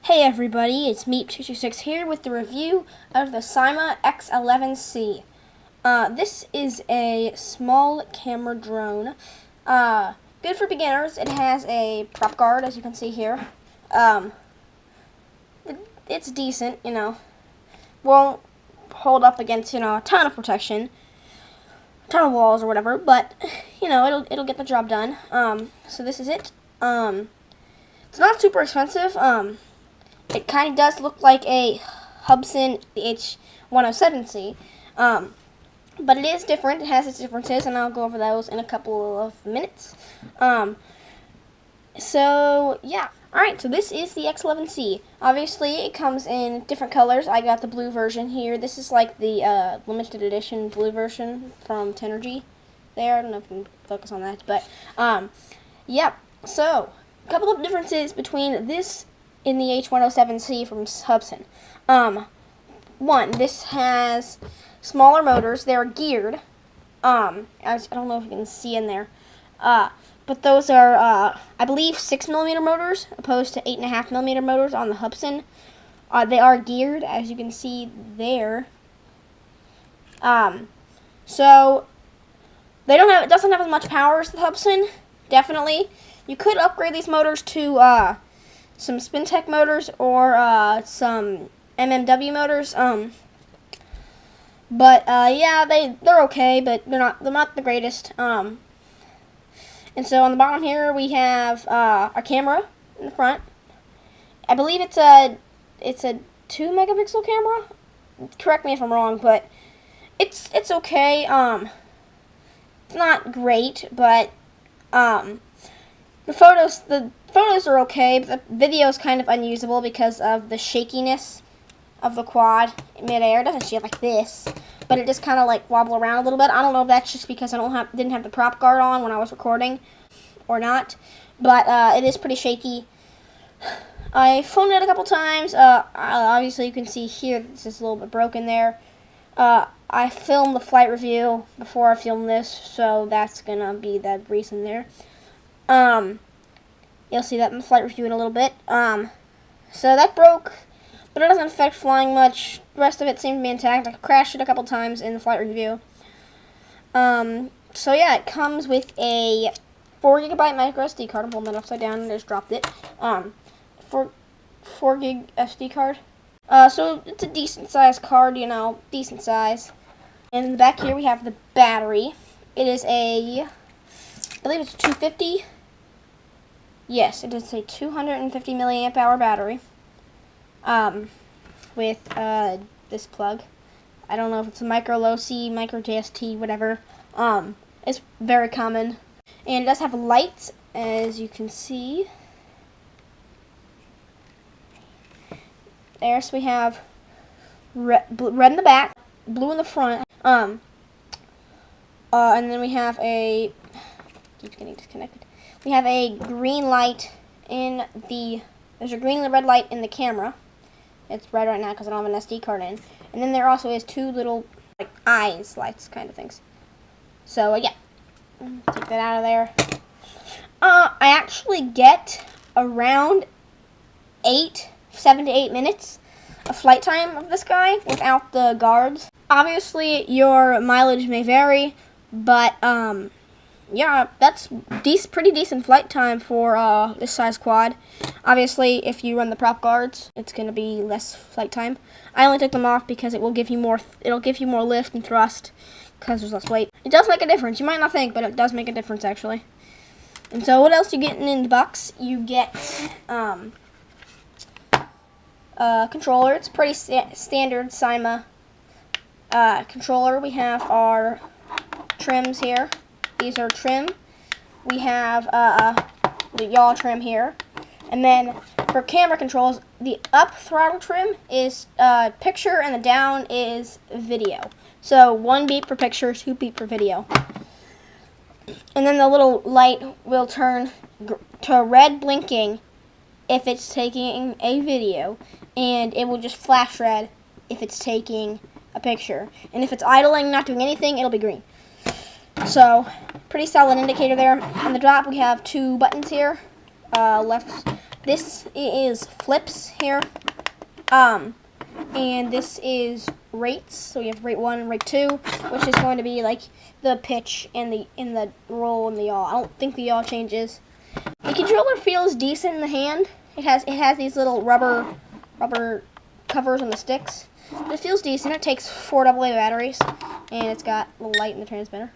Hey everybody, it's Meep226 here with the review of the Syma X11c. This is a small camera drone. Good for beginners. It has a prop guard, as you can see here. It's decent, Won't hold up against, a ton of protection, a ton of walls or whatever, but, it'll get the job done. So this is it. It's not super expensive. It kind of does look like a Hubsan X11c, but it is different. It has its differences, and I'll go over those in a couple of minutes. So, yeah. Alright, so this is the X11c. Obviously, it comes in different colors. I got the blue version here. This is like the limited edition blue version from Tenergy there. I don't know if you can focus on that, but, yeah. So, a couple of differences between this in the H107C from Hubsan. One, this has smaller motors. They're geared. I don't know if you can see in there. But those are, I believe, 6mm motors, opposed to 8.5mm motors on the Hubsan. They are geared, as you can see there. So, it doesn't have as much power as the Hubsan, definitely. You could upgrade these motors to, some Spintech motors or some MMW motors. Yeah, they're okay, but they're not the greatest. And so on the bottom here we have our camera in the front. I believe it's a 2-megapixel camera. Correct me if I'm wrong, but it's okay. It's not great, but the photos are okay, but the video is kind of unusable because of the shakiness of the quad in midair. It doesn't shake like this, but it just kind of like wobble around a little bit. I don't know if that's just because I didn't have the prop guard on when I was recording or not, but it is pretty shaky. I filmed it a couple times. Obviously you can see here this is a little bit broken there. I filmed the flight review before I filmed this, so that's gonna be the reason there. You'll see that in the flight review in a little bit. So that broke, but it doesn't affect flying much. The rest of it seemed to be intact. I crashed it a couple times in the flight review. So yeah, it comes with a 4GB micro SD card. I'm holding that upside down and just dropped it. 4 gig SD card. So it's a decent sized card, decent size. And in the back here we have the battery. It is I believe it's 250. Yes, it is a 250 milliamp hour battery. With this plug. I don't know if it's a micro low C, micro JST, whatever. It's very common. And it does have lights, as you can see. There, so we have red in the back, blue in the front. And then we have keeps getting disconnected. We have a green light there's a green and red light in the camera. It's red right now because I don't have an SD card in. And then there also is two little, like, eyes lights kind of things. So, yeah. Take that out of there. I actually get around 7 to 8 minutes of flight time of this guy without the guards. Obviously, your mileage may vary, but, yeah, that's pretty decent flight time for this size quad. Obviously, if you run the prop guards, it's going to be less flight time. I only took them off because it will give you more. It'll give you more lift and thrust because there's less weight. It does make a difference. You might not think, but it does make a difference actually. And so, what else you getting in the box? You get controller. It's pretty standard Syma controller. We have our trims here. These are trim. We have the yaw trim here. And then for camera controls, the up throttle trim is picture and the down is video. So 1 beep for picture, 2 beep for video. And then the little light will turn to red blinking if it's taking a video, and it will just flash red if it's taking a picture. And if it's idling, not doing anything, it'll be green. So, pretty solid indicator there. On the top, we have 2 buttons here. this is flips here. And this is rates. So we have rate 1 and rate 2, which is going to be like the pitch and the roll and the yaw. I don't think the yaw changes. The controller feels decent in the hand. It has these little rubber covers on the sticks. But it feels decent. It takes 4 AA batteries, and it's got a little light in the transmitter.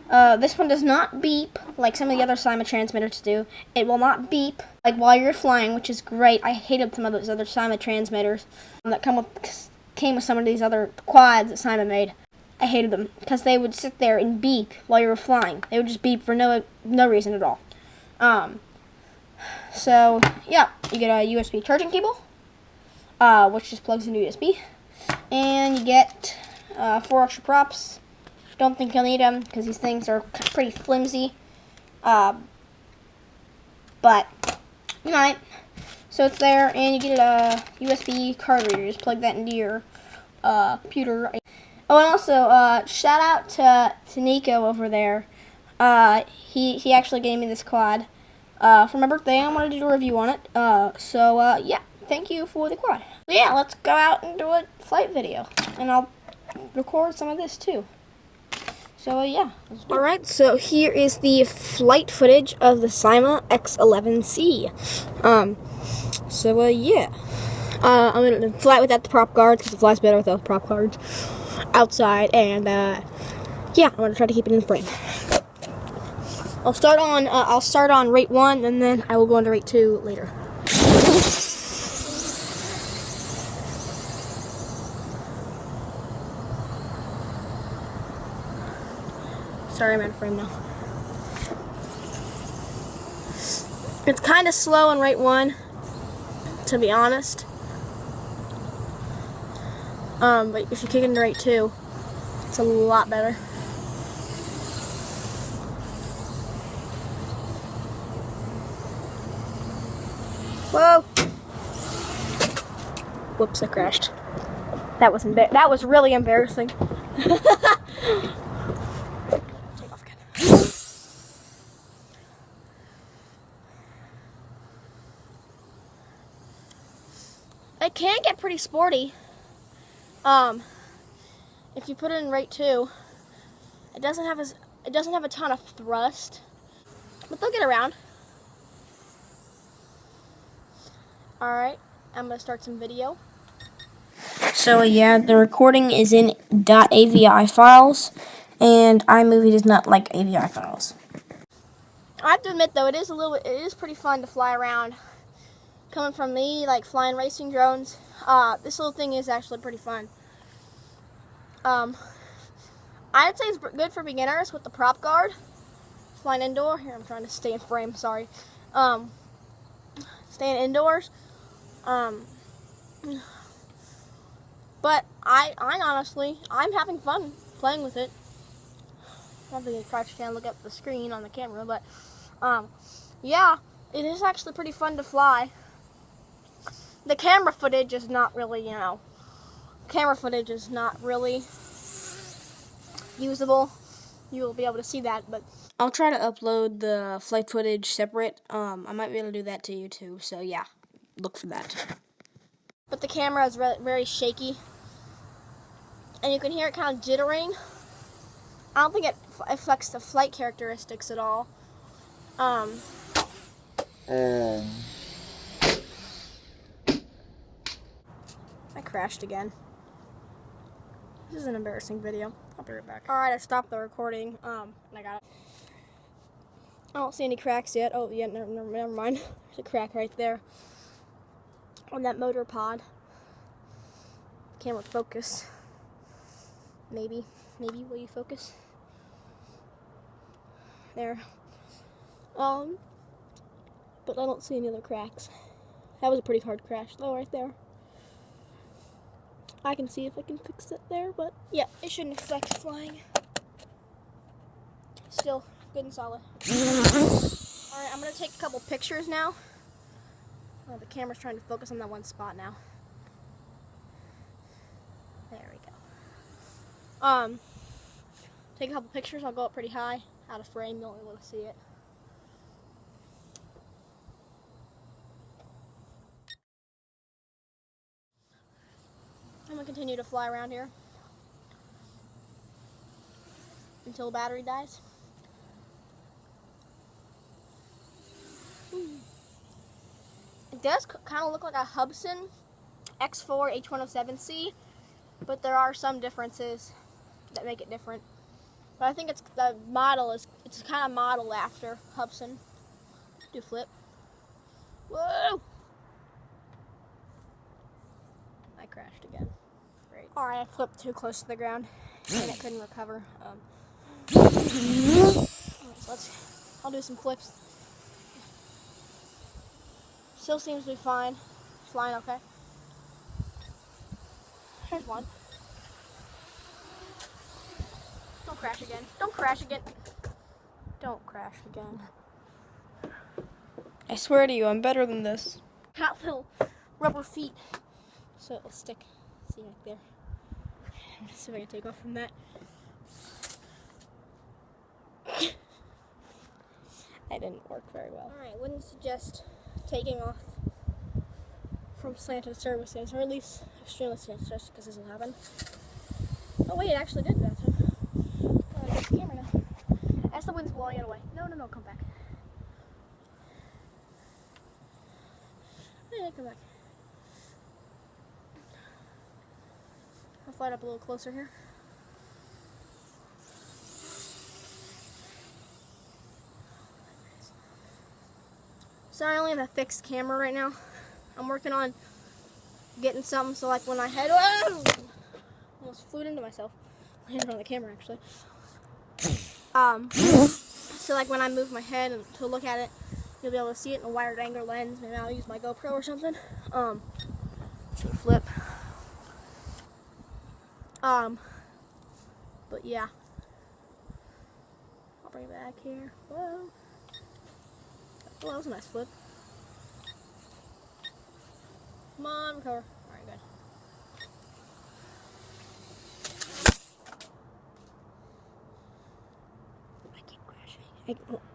This one does not beep like some of the other Syma transmitters do. It will not beep like while you're flying, which is great. I hated some of those other Syma transmitters that came with some of these other quads that Syma made. I hated them because they would sit there and beep while you were flying. They would just beep for no reason at all. So yeah, you get a USB charging cable, which just plugs into USB, and you get 4 extra props. Don't think you'll need them because these things are pretty flimsy, but you might. So it's there, and you get a USB card reader. You just plug that into your computer. Oh, and also shout out to Nico over there. He actually gave me this quad for my birthday. I wanted to do a review on it. So yeah, thank you for the quad. But yeah, let's go out and do a flight video, and I'll record some of this too. So yeah. Alright, so here is the flight footage of the Syma X11c. Yeah. I'm going to fly without the prop guards because it flies better without the prop guards outside, and yeah, I'm going to try to keep it in frame. I'll start on rate 1, and then I will go into rate 2 later. Sorry, I'm out of frame now. It's kind of slow in rate 1, to be honest. But if you kick into rate 2, it's a lot better. Whoa! Whoops! I crashed. That was really embarrassing. It can get pretty sporty. If you put it in rate 2, it doesn't have a ton of thrust, but they'll get around. All right, I'm gonna start some video. So yeah, the recording is in .avi files, and iMovie does not like AVI files. I have to admit though, it is pretty fun to fly around. Coming from me, like flying racing drones, this little thing is actually pretty fun. I'd say it's good for beginners with the prop guard. Flying indoor. Here, I'm trying to stay in frame, sorry. Staying indoors. But I honestly, I'm having fun playing with it. I don't think I crouch down, look up the screen on the camera, but yeah, it is actually pretty fun to fly. The camera footage is not really, usable. You will be able to see that, but I'll try to upload the flight footage separate. I might be able to do that to YouTube, so yeah, look for that. But the camera is very shaky, and you can hear it kind of jittering. I don't think it affects the flight characteristics at all. I crashed again. This is an embarrassing video. I'll be right back. Alright, I stopped the recording, and I got it. I don't see any cracks yet. Oh, yeah, never mind. There's a crack right there on that motor pod. Camera focus. Maybe will you focus? There. But I don't see any other cracks. That was a pretty hard crash though, right there. I can see if I can fix it there, but yeah, it shouldn't affect flying. Still good and solid. Alright, I'm gonna take a couple pictures now. Oh, the camera's trying to focus on that one spot now. There we go. Take a couple pictures. I'll go up pretty high, out of frame. You won't be able to see it. continue to fly around here until the battery dies. It does kind of look like a Hubsan X4 H11c, but there are some differences that make it different. But I think it's the model is it's kind of modeled after Hubsan. Do flip. Whoa! I crashed again. Great. All right, I flipped too close to the ground and it couldn't recover. I'll do some flips. Still seems to be fine. Flying okay. Here's one. Don't crash again. Don't crash again. Don't crash again. I swear to you, I'm better than this. Got little rubber feet, so it'll stick. See right there. Let's see if I can take off from that. That didn't work very well. Alright, wouldn't suggest taking off from slanted surfaces, or at least extremely slanted, just because this will happen. Oh wait, it actually did that. Oh, I got the camera now. As the wind's blowing it away. No, come back. Yeah, come back. I'll fly it up a little closer here. Sorry, I only have a fixed camera right now. I'm working on getting something so like when I head, almost flew into myself. Landed on the camera actually. So like when I move my head and to look at it, you'll be able to see it in a wired angle lens. Maybe I'll use my GoPro or something. Should flip. But yeah. I'll bring it back here. Whoa. Oh, that was a nice flip. Come on, recover. Alright, good. I keep crashing.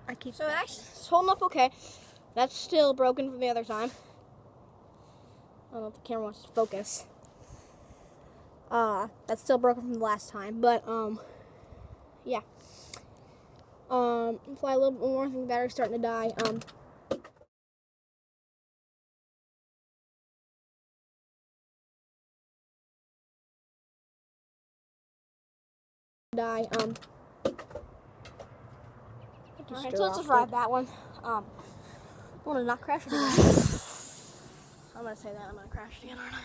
I keep so actually, it's holding up okay. That's still broken from the other time. I don't know if the camera wants to focus. That's still broken from the last time, but yeah. Fly a little bit more. I think the battery's starting to die. Alright, so let's just ride that one. I want to not crash it again. I'm gonna say that I'm gonna crash it again, aren't I?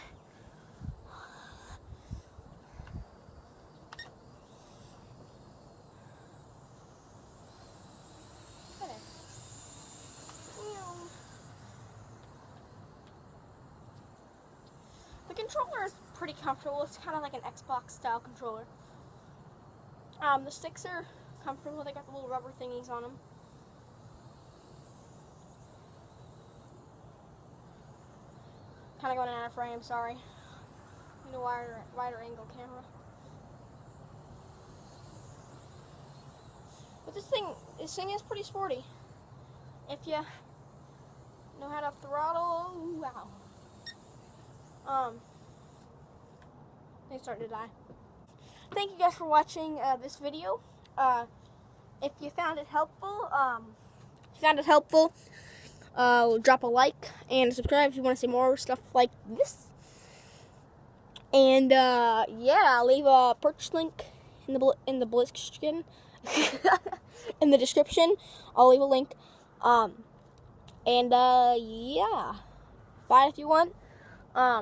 The controller is pretty comfortable. It's kind of like an Xbox style controller. The sticks are comfortable. They got the little rubber thingies on them. Kind of going out of frame, sorry. Need a wider angle camera. But this thing is pretty sporty. If you know how to throttle, wow. They starting to die. Thank you guys for watching this video. If you found it helpful, drop a like and subscribe if you want to see more stuff like this. And yeah, I'll leave a purchase link in the description. In the description, I'll leave a link. And yeah, buy it if you want. I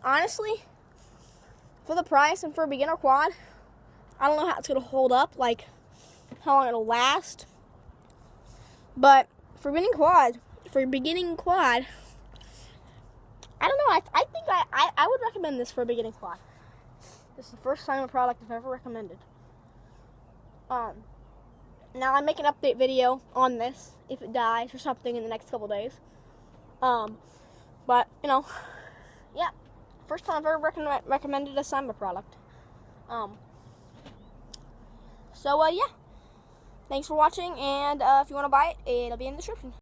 honestly, for the price and for a beginner quad, I don't know how it's gonna hold up, like how long it'll last. But for beginning quad, I don't know. I think I would recommend this for a beginning quad. This is the first time a product I've ever recommended. Now I make an update video on this if it dies or something in the next couple days. But you know, yeah, first time I've ever recommended a Syma product. So yeah, thanks for watching, and if you want to buy it, it'll be in the description.